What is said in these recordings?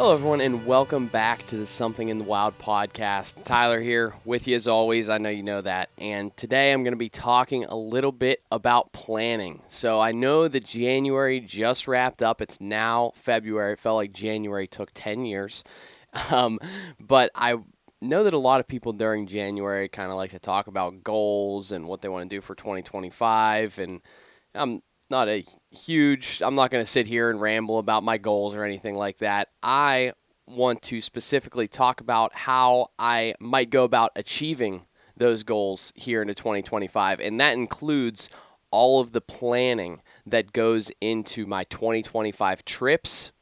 Hello, everyone, and welcome back to the Something in the Wild podcast. Tyler here with you as always. I know you know that. And today I'm going to be talking a little bit about planning. So I know that January just wrapped up. It's now February. It felt like January took 10 years. But I know that a lot of people during January kind of like to talk about goals and what they want to do for 2025. And I'm not going to sit here and ramble about my goals or anything like that. I want to specifically talk about how I might go about achieving those goals here into 2025. And that includes all of the planning that goes into my 2025 trips,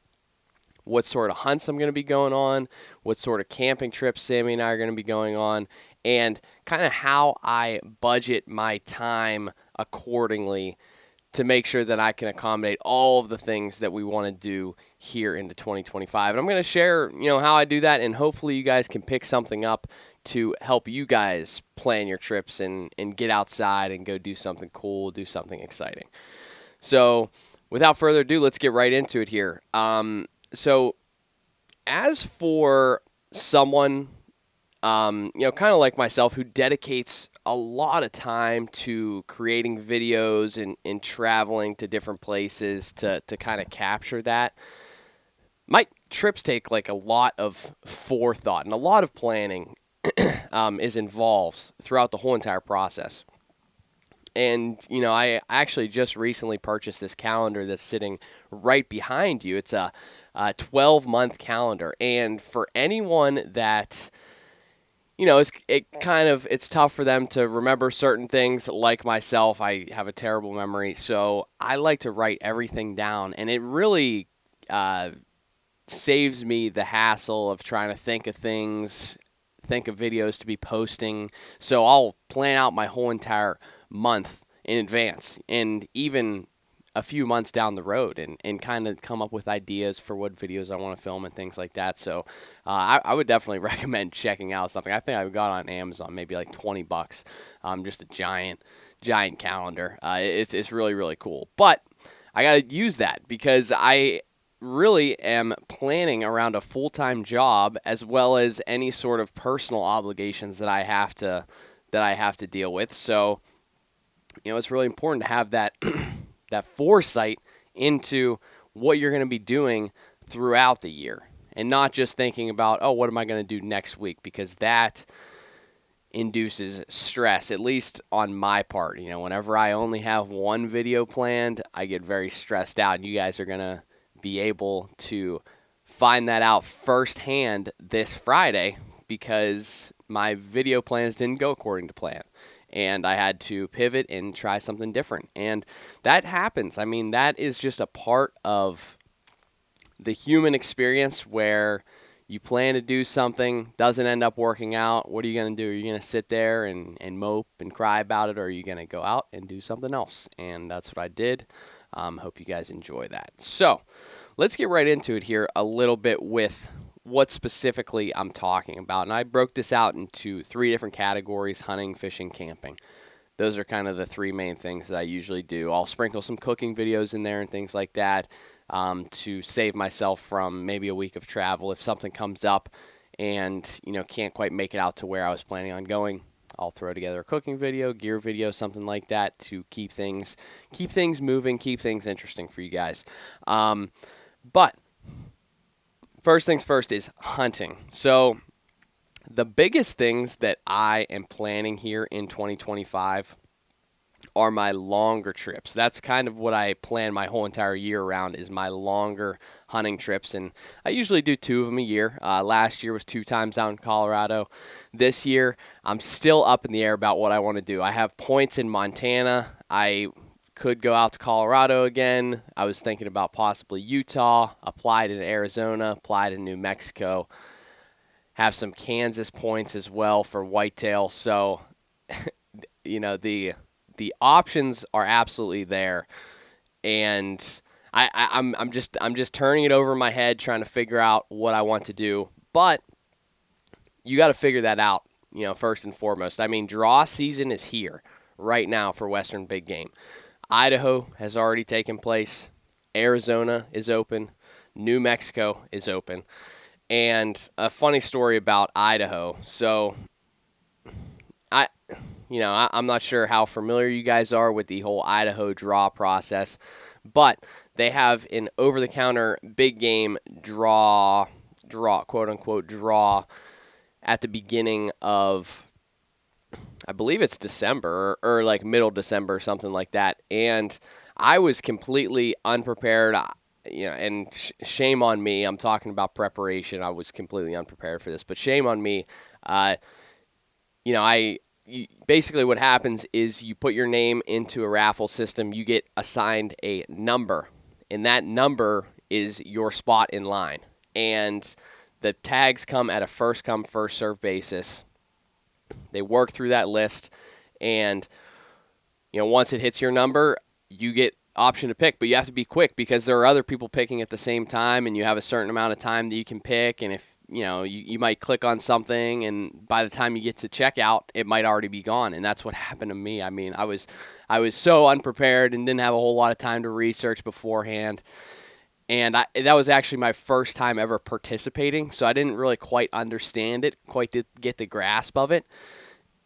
what sort of hunts I'm going to be going on, what sort of camping trips Sammy and I are going to be going on, and kind of how I budget my time accordingly to make sure that I can accommodate all of the things that we want to do here into 2025. And I'm going to share, how I do that, and hopefully you guys can pick something up to help you guys plan your trips and get outside and go do something cool, do something exciting. So without further ado, let's get right into it here. So as for someone, kind of like myself, who dedicates a lot of time to creating videos and traveling to different places to kind of capture that, my trips take like a lot of forethought and a lot of planning is involved throughout the whole entire process. And, I actually just recently purchased this calendar that's sitting right behind you. It's a 12-month calendar. And for anyone that it's tough for them to remember certain things. Like myself, I have a terrible memory, so I like to write everything down, and it really saves me the hassle of trying to think of things, think of videos to be posting. So I'll plan out my whole entire month in advance, and even a few months down the road, and kind of come up with ideas for what videos I want to film and things like that. So I would definitely recommend checking out something. I think I got on Amazon, maybe like $20. Just a giant calendar. It's really, really cool. But I got to use that because I really am planning around a full-time job as well as any sort of personal obligations that I have to deal with. So it's really important to have that that foresight into what you're going to be doing throughout the year, and not just thinking about, what am I going to do next week, because that induces stress, at least on my part. Whenever I only have one video planned, I get very stressed out, and you guys are going to be able to find that out firsthand this Friday, because my video plans didn't go according to plan. And I had to pivot and try something different. And that happens. I mean, that is just a part of the human experience where you plan to do something, doesn't end up working out. What are you going to do? Are you going to sit there and mope and cry about it, or are you going to go out and do something else? And that's what I did. Hope you guys enjoy that. So let's get right into it here a little bit with what specifically I'm talking about. And I broke this out into 3 different categories: hunting, fishing, camping. Those are kind of the 3 main things that I usually do. I'll sprinkle some cooking videos in there and things like that to save myself from maybe a week of travel. If something comes up and, can't quite make it out to where I was planning on going, I'll throw together a cooking video, gear video, something like that to keep things moving, keep things interesting for you guys. But first things first is hunting. So the biggest things that I am planning here in 2025 are my longer trips. That's kind of what I plan my whole entire year around, is my longer hunting trips. And I usually do 2 of them a year. Last year was 2 times out in Colorado. This year, I'm still up in the air about what I want to do. I have points in Montana. I could go out to Colorado again. I was thinking about possibly Utah, applied in Arizona, applied in New Mexico, have some Kansas points as well for whitetail. So, the options are absolutely there, and I'm just turning it over in my head, trying to figure out what I want to do. But you got to figure that out, first and foremost. I mean, draw season is here right now for Western big game. Idaho has already taken place. Arizona is open. New Mexico is open. And a funny story about Idaho. So I, I'm not sure how familiar you guys are with the whole Idaho draw process, but they have an over-the-counter big game quote unquote draw at the beginning of, I believe it's December or like middle December, something like that. And I was completely unprepared. And shame on me. I'm talking about preparation. I was completely unprepared for this, but shame on me. Uh, basically what happens is you put your name into a raffle system. You get assigned a number, and that number is your spot in line. And the tags come at a first come, first serve basis. They work through that list, and once it hits your number, you get option to pick, but you have to be quick because there are other people picking at the same time, and you have a certain amount of time that you can pick. And if you might click on something, and by the time you get to checkout, it might already be gone. And that's what happened to me. I mean, I was so unprepared and didn't have a whole lot of time to research beforehand. And that was actually my first time ever participating, so I didn't really quite understand it, quite get the grasp of it.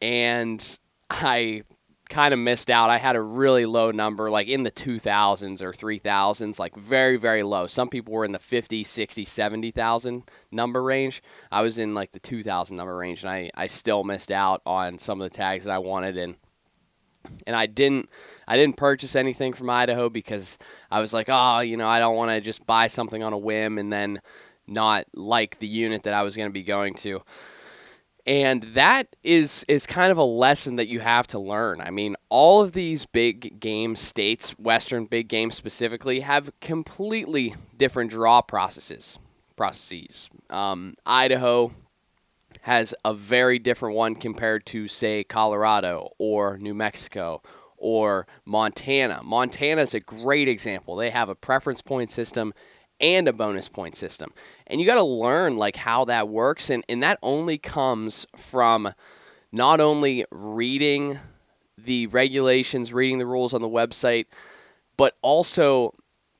And I kind of missed out. I had a really low number, like in the 2,000s or 3,000s, like very, very low. Some people were in the 50, 60, 70,000 number range. I was in like the 2,000 number range, and I still missed out on some of the tags that I wanted. And I didn't purchase anything from Idaho because I was like, I don't want to just buy something on a whim and then not like the unit that I was going to be going to. And that is kind of a lesson that you have to learn. I mean, all of these big game states, Western big games specifically, have completely different draw processes. Idaho has a very different one compared to, say, Colorado or New Mexico or Montana. Montana is a great example. They have a preference point system and a bonus point system. And you got to learn like how that works. And that only comes from not only reading the regulations, reading the rules on the website, but also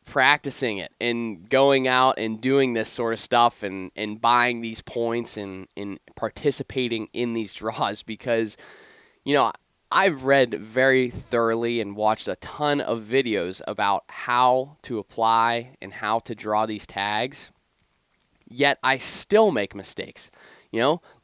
practicing it and going out and doing this sort of stuff and buying these points and participating in these draws because, I've read very thoroughly and watched a ton of videos about how to apply and how to draw these tags, yet I still make mistakes.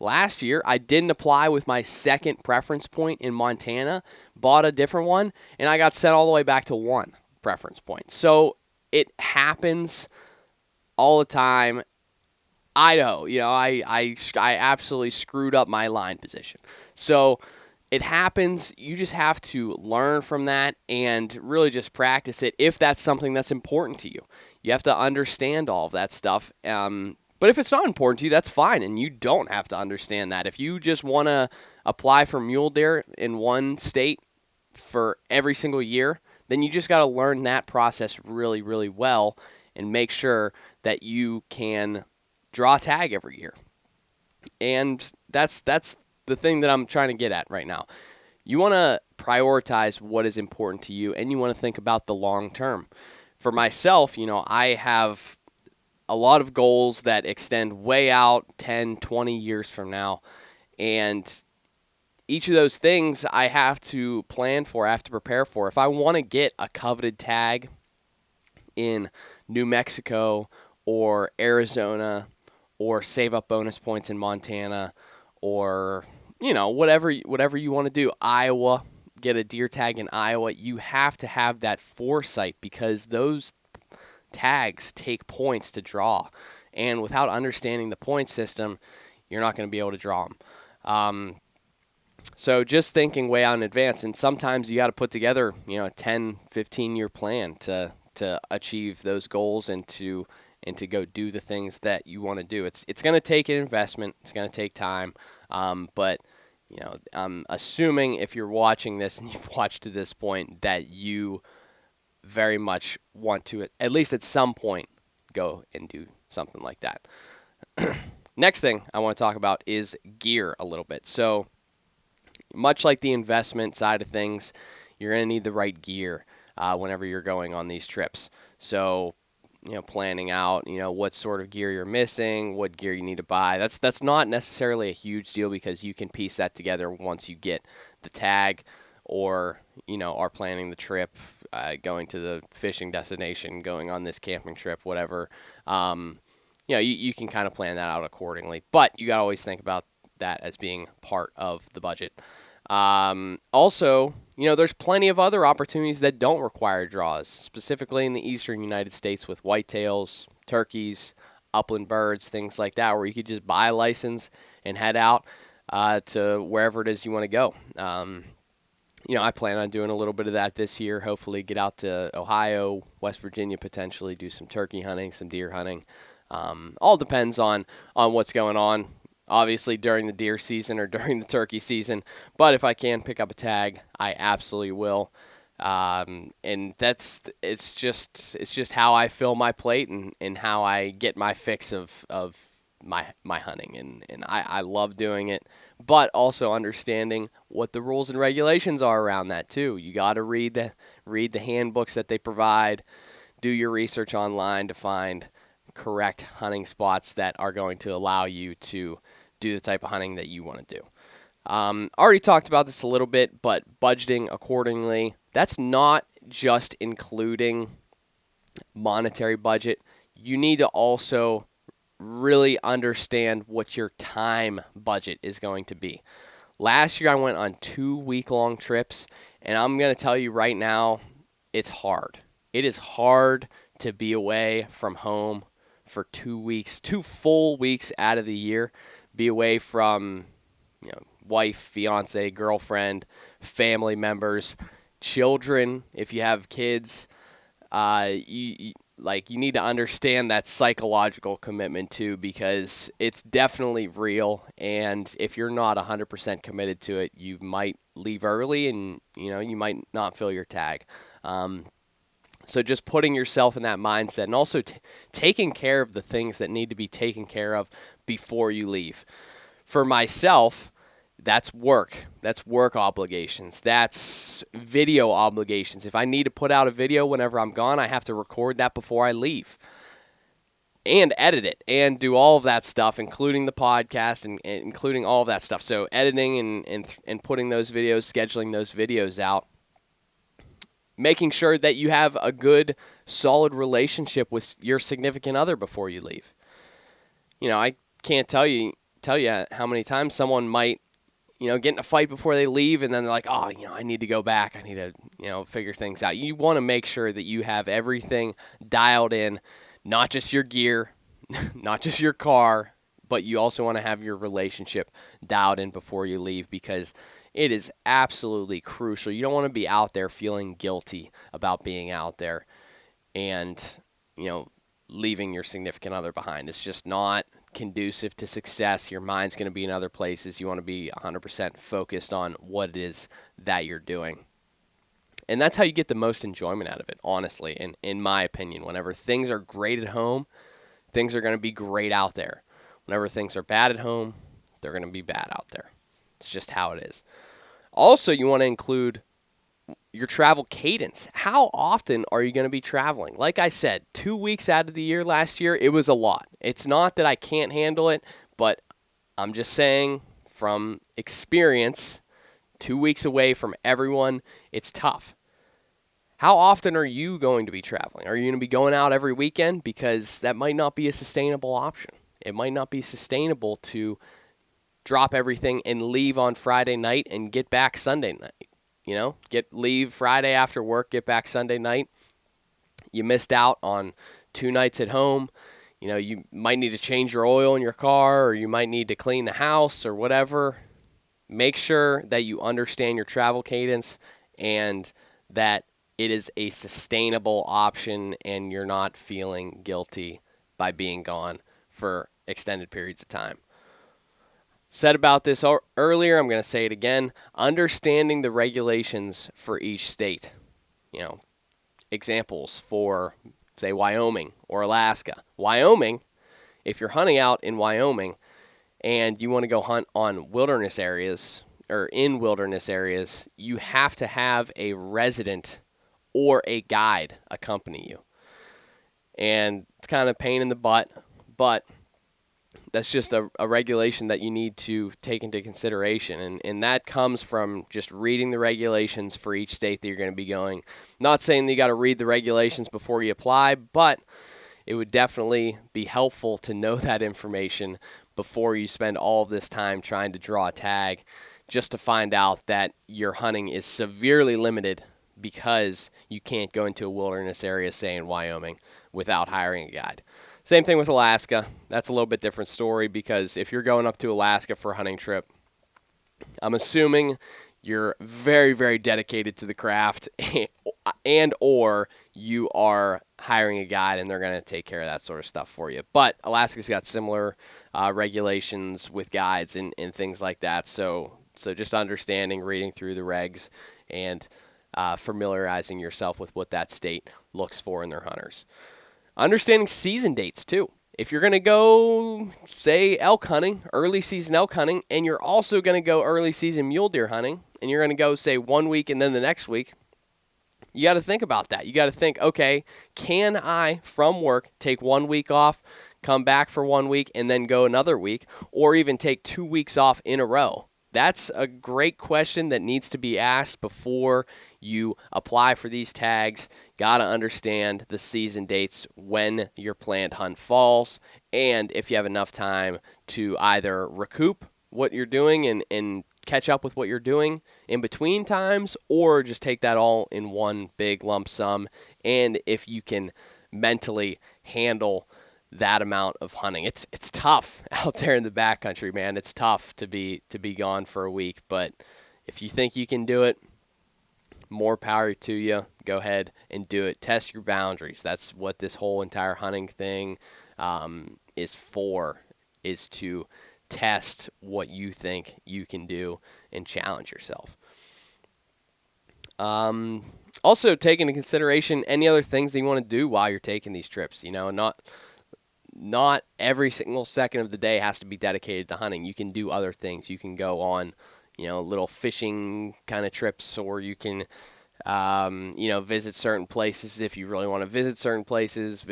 Last year I didn't apply with my second preference point in Montana, bought a different one, and I got sent all the way back to one preference point. So it happens all the time. Idaho, I absolutely screwed up my line position. So it happens. You just have to learn from that and really just practice it if that's something that's important to you. You have to understand all of that stuff. But if it's not important to you, that's fine, and you don't have to understand that. If you just want to apply for mule deer in one state for every single year, then you just got to learn that process really, really well and make sure that you can draw a tag every year. And that's the thing that I'm trying to get at right now. You want to prioritize what is important to you, and you want to think about the long term. For myself, I have a lot of goals that extend way out 10, 20 years from now. And each of those things I have to plan for, I have to prepare for. If I want to get a coveted tag in New Mexico or Arizona or save up bonus points in Montana or, whatever you want to do, Iowa, get a deer tag in Iowa, you have to have that foresight because those tags take points to draw. And without understanding the point system, you're not going to be able to draw them. So just thinking way out in advance, and sometimes you got to put together, a 10, 15-year plan to achieve those goals and to go do the things that you want to do. It's going to take an investment. It's going to take time. But I'm assuming if you're watching this and you've watched to this point that you very much want to, at least at some point, go and do something like that. Next thing I want to talk about is gear a little bit. So much like the investment side of things, you're going to need the right gear whenever you're going on these trips. So, planning out, what sort of gear you're missing, what gear you need to buy. That's not necessarily a huge deal because you can piece that together once you get the tag or, are planning the trip, going to the fishing destination, going on this camping trip, whatever. You can kind of plan that out accordingly. But you got to always think about that as being part of the budget. Also, there's plenty of other opportunities that don't require draws, specifically in the eastern United States with whitetails, turkeys, upland birds, things like that, where you could just buy a license and head out to wherever it is you want to go. I plan on doing a little bit of that this year. Hopefully get out to Ohio, West Virginia, potentially do some turkey hunting, some deer hunting. All depends on what's going on, obviously during the deer season or during the turkey season. But if I can pick up a tag, I absolutely will. And it's just how I fill my plate and how I get my fix of my hunting. And I love doing it, but also understanding what the rules and regulations are around that too. You got to read the handbooks that they provide, do your research online to find correct hunting spots that are going to allow you to do the type of hunting that you want to do. Already talked about this a little bit, but budgeting accordingly, that's not just including monetary budget. You need to also really understand what your time budget is going to be. Last year I went on 2-week-long trips, and I'm going to tell you right now, it's hard. It is hard to be away from home for 2 weeks, 2 full weeks out of the year, be away from, wife, fiance, girlfriend, family members, children. If you have kids, you need to understand that psychological commitment too, because it's definitely real. And if you're not 100% committed to it, you might leave early and, you might not fill your tag. So just putting yourself in that mindset and also taking care of the things that need to be taken care of before you leave. For myself, that's work. That's work obligations. That's video obligations. If I need to put out a video whenever I'm gone, I have to record that before I leave and edit it and do all of that stuff, including the podcast and including all of that stuff. So editing and putting those videos, scheduling those videos out, making sure that you have a good, solid relationship with your significant other before you leave. I can't tell you how many times someone might, get in a fight before they leave, and then they're like, oh, I need to go back. I need to, figure things out. You want to make sure that you have everything dialed in, not just your gear, not just your car, but you also want to have your relationship dialed in before you leave, because it is absolutely crucial. You don't want to be out there feeling guilty about being out there and, leaving your significant other behind. It's just not conducive to success. Your mind's going to be in other places. You want to be 100% focused on what it is that you're doing. And that's how you get the most enjoyment out of it, honestly, in my opinion. Whenever things are great at home, things are going to be great out there. Whenever things are bad at home, they're going to be bad out there. It's just how it is. Also, you want to include your travel cadence. How often are you going to be traveling? Like I said, 2 weeks out of the year last year, it was a lot. It's not that I can't handle it, but I'm just saying from experience, 2 weeks away from everyone, it's tough. How often are you going to be traveling? Are you going to be going out every weekend? Because that might not be a sustainable option. It might not be sustainable to drop everything and leave on Friday night and get back Sunday night. Leave Friday after work, get back Sunday night. You missed out on 2 nights at home. You might need to change your oil in your car, or you might need to clean the house or whatever. Make sure that you understand your travel cadence and that it is a sustainable option and you're not feeling guilty by being gone for extended periods of time. Said about this earlier, I'm going to say it again. Understanding the regulations for each state. Examples for, say, Wyoming or Alaska. Wyoming, if you're hunting out in Wyoming and you want to go hunt on wilderness areas or in wilderness areas, you have to have a resident or a guide accompany you. and it's kind of a pain in the butt, but that's just a regulation that you need to take into consideration. And that comes from just reading the regulations for each state that you're going to be going. Not saying that you got to read the regulations before you apply, but it would definitely be helpful to know that information before you spend all of this time trying to draw a tag, just to find out that your hunting is severely limited because you can't go into a wilderness area, say in Wyoming, without hiring a guide. Same thing with Alaska. That's a little bit different story, because if you're going up to Alaska for a hunting trip, I'm assuming you're very, very dedicated to the craft, and or you are hiring a guide and they're going to take care of that sort of stuff for you. But Alaska's got similar regulations with guides and things like that. So just understanding, reading through the regs, and familiarizing yourself with what that state looks for in their hunters. Understanding season dates, too. If you're going to go, say, elk hunting, early season elk hunting, and you're also going to go early season mule deer hunting, and you're going to go, say, 1 week and then the next week, you got to think about that. You got to think, okay, can I, from work, take 1 week off, come back for 1 week, and then go another week, or even take 2 weeks off in a row? That's a great question that needs to be asked before you apply for these tags. Got to understand the season dates when your planned hunt falls, and if you have enough time to either recoup what you're doing and catch up with what you're doing in between times, or just take that all in one big lump sum, and if you can mentally handle that amount of hunting. It's tough out there in the backcountry, man. It's tough to be gone for a week, but if you think you can do it, more power to you. Go ahead and do it. Test your boundaries. That's what this whole entire hunting thing is for, is to test what you think you can do and challenge yourself. Also, take into consideration any other things that you want to do while you're taking these trips. Not every single second of the day has to be dedicated to hunting. You can do other things. You can go on, little fishing kind of trips, or you can, visit certain places if you really want to visit certain places.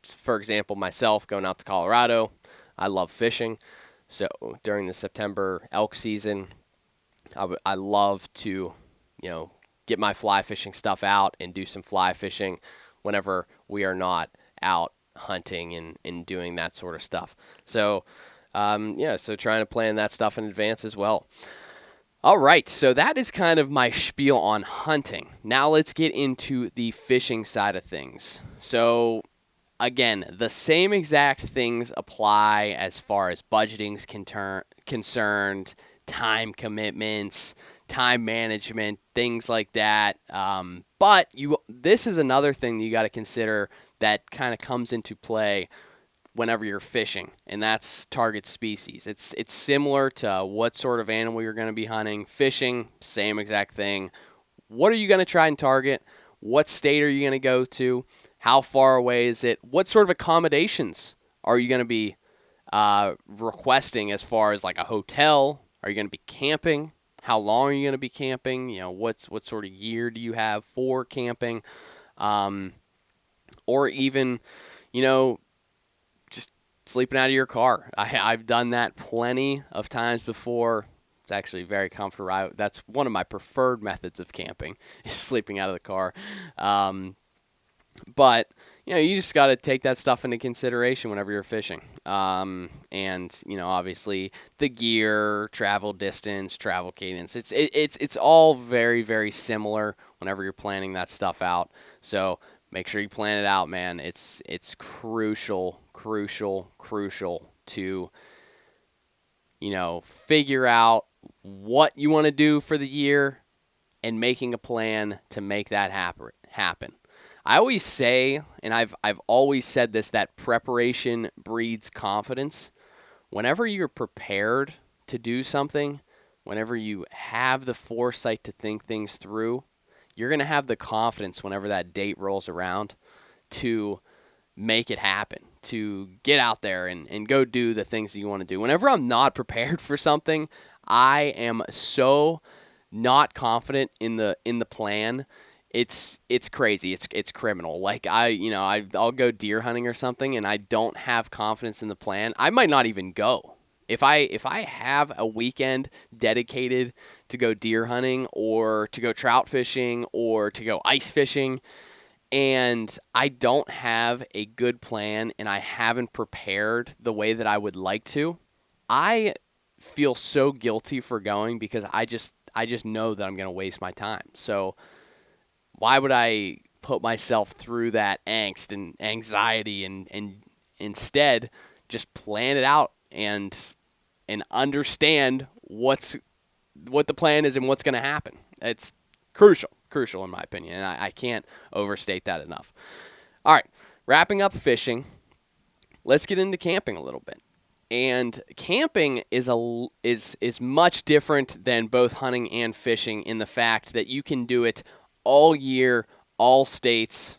For example, myself going out to Colorado, I love fishing. So during the September elk season, I love to, get my fly fishing stuff out and do some fly fishing whenever we are not out hunting and doing that sort of stuff. So, so trying to plan that stuff in advance as well. All right, so that is kind of my spiel on hunting. Now let's get into the fishing side of things. So, again, the same exact things apply as far as budgeting's concerned, time commitments, time management, things like that. But this is another thing that you got to consider that kind of comes into play whenever you're fishing, and that's target species. It's similar to what sort of animal you're going to be hunting. Fishing, same exact thing. What are you going to try and target? What state are you going to go to? How far away is it? What sort of accommodations are you going to be requesting as far as like a hotel? Are you going to be camping? How long are you going to be camping? What sort of gear do you have for camping? Or even, just sleeping out of your car. I've done that plenty of times before. It's actually very comfortable. That's one of my preferred methods of camping, is sleeping out of the car. But, you just got to take that stuff into consideration whenever you're fishing. And, obviously the gear, travel distance, travel cadence, it's all very, very similar whenever you're planning that stuff out. So make sure you plan it out, man. It's crucial to, figure out what you want to do for the year and making a plan to make that happen. I always say, and I've always said this, that preparation breeds confidence. Whenever you're prepared to do something, whenever you have the foresight to think things through, you're going to have the confidence whenever that date rolls around to make it happen, to get out there and go do the things that you want to do. Whenever I'm not prepared for something, I am so not confident in the plan. it's crazy. It's criminal. Like I'll go deer hunting or something and I don't have confidence in the plan. I might not even go. If I have a weekend dedicated to go deer hunting or to go trout fishing or to go ice fishing and I don't have a good plan and I haven't prepared the way that I would like to, I feel so guilty for going because I just know that I'm going to waste my time. So why would I put myself through that angst and anxiety and instead just plan it out and understand what the plan is and what's going to happen. It's crucial in my opinion, and I can't overstate that enough. All right, wrapping up fishing, let's get into camping a little bit. And camping is much different than both hunting and fishing in the fact that you can do it all year, all states,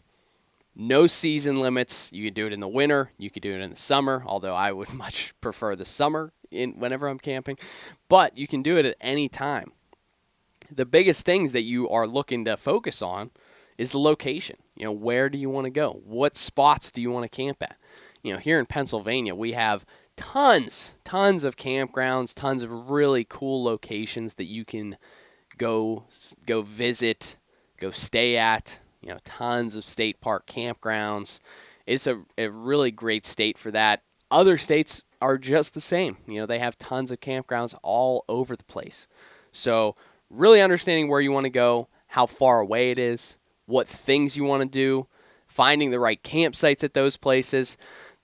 no season limits. You can do it in the winter. You can do it in the summer, although I would much prefer the summer whenever I'm camping. But you can do it at any time. The biggest things that you are looking to focus on is the location. Where do you want to go? What spots do you want to camp at? Here in Pennsylvania, we have tons of campgrounds, tons of really cool locations that you can go visit, go stay at. Tons of state park campgrounds. It's a really great state for that. Other states are just the same. They have tons of campgrounds all over the place. So really understanding where you want to go, how far away it is, what things you want to do, finding the right campsites at those places.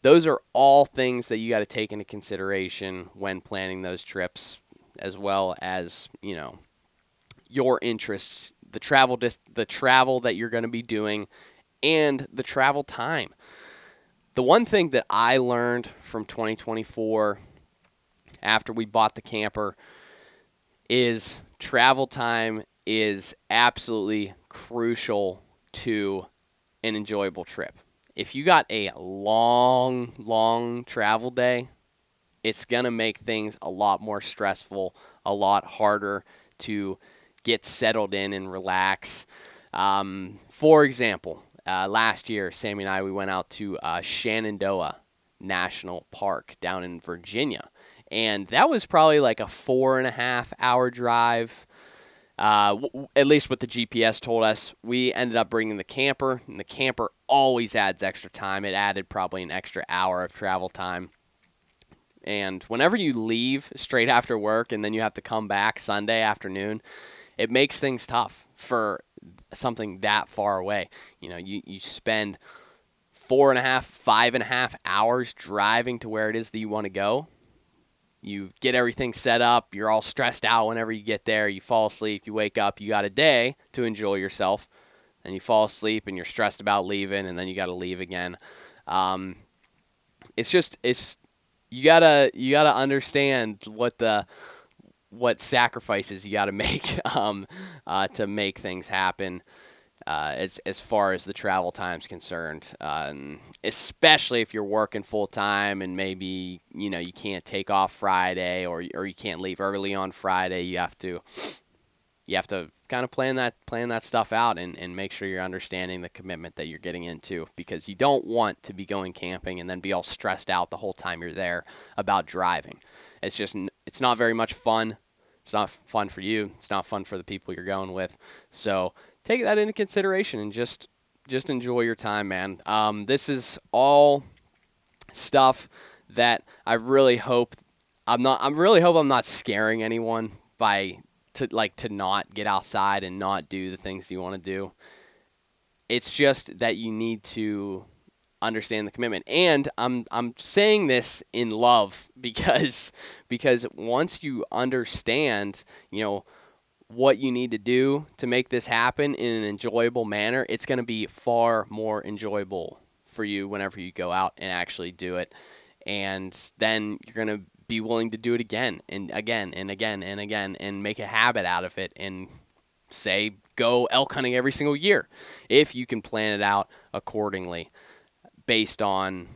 Those are all things that you got to take into consideration when planning those trips, as well as, your interests, the travel that you're going to be doing, and the travel time. The one thing that I learned from 2024 after we bought the camper is travel time is absolutely crucial to an enjoyable trip. If you got a long travel day, it's going to make things a lot more stressful, a lot harder to get settled in and relax. For example, last year, Sammy and I, we went out to Shenandoah National Park down in Virginia. And that was probably like a 4.5-hour drive, at least what the GPS told us. We ended up bringing the camper, and the camper always adds extra time. It added probably an extra hour of travel time. And whenever you leave straight after work and then you have to come back Sunday afternoon, it makes things tough for something that far away. You spend 5.5 hours driving to where it is that you want to go. You get everything set up. You're all stressed out whenever you get there. You fall asleep. You wake up. You got a day to enjoy yourself. And you fall asleep and you're stressed about leaving, and then you got to leave again. You gotta understand what sacrifices you got to make to make things happen as far as the travel time's concerned, especially if you're working full time and maybe you can't take off Friday or you can't leave early on Friday. You have to kind of plan that stuff out and make sure you're understanding the commitment that you're getting into, because you don't want to be going camping and then be all stressed out the whole time you're there about driving. It's not very much fun. It's not fun for you. It's not fun for the people you're going with. So take that into consideration and just enjoy your time, man. This is all stuff that I really hope I'm not scaring anyone to not get outside and not do the things you want to do. It's just that you need to understand the commitment. And I'm saying this in love because once you understand, what you need to do to make this happen in an enjoyable manner, it's going to be far more enjoyable for you whenever you go out and actually do it. And then you're going to be willing to do it again and again and again and again and make a habit out of it, and say go elk hunting every single year if you can plan it out accordingly based on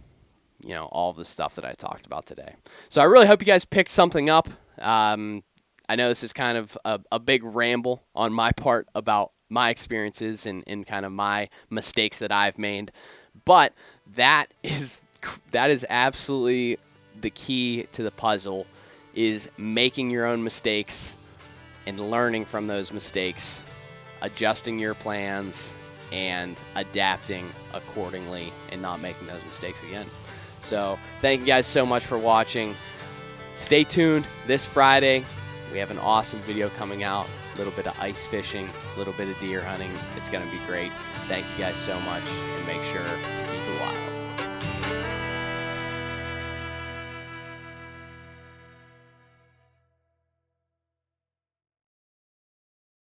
all of the stuff that I talked about today. So I really hope you guys picked something up. I know this is kind of a big ramble on my part about my experiences and kind of my mistakes that I've made. But that is absolutely the key to the puzzle, is making your own mistakes and learning from those mistakes, adjusting your plans, and adapting accordingly and not making those mistakes again. So thank you guys so much for watching. Stay tuned this Friday. We have an awesome video coming out. A little bit of ice fishing, a little bit of deer hunting. It's going to be great. Thank you guys so much, and make sure to keep it wild.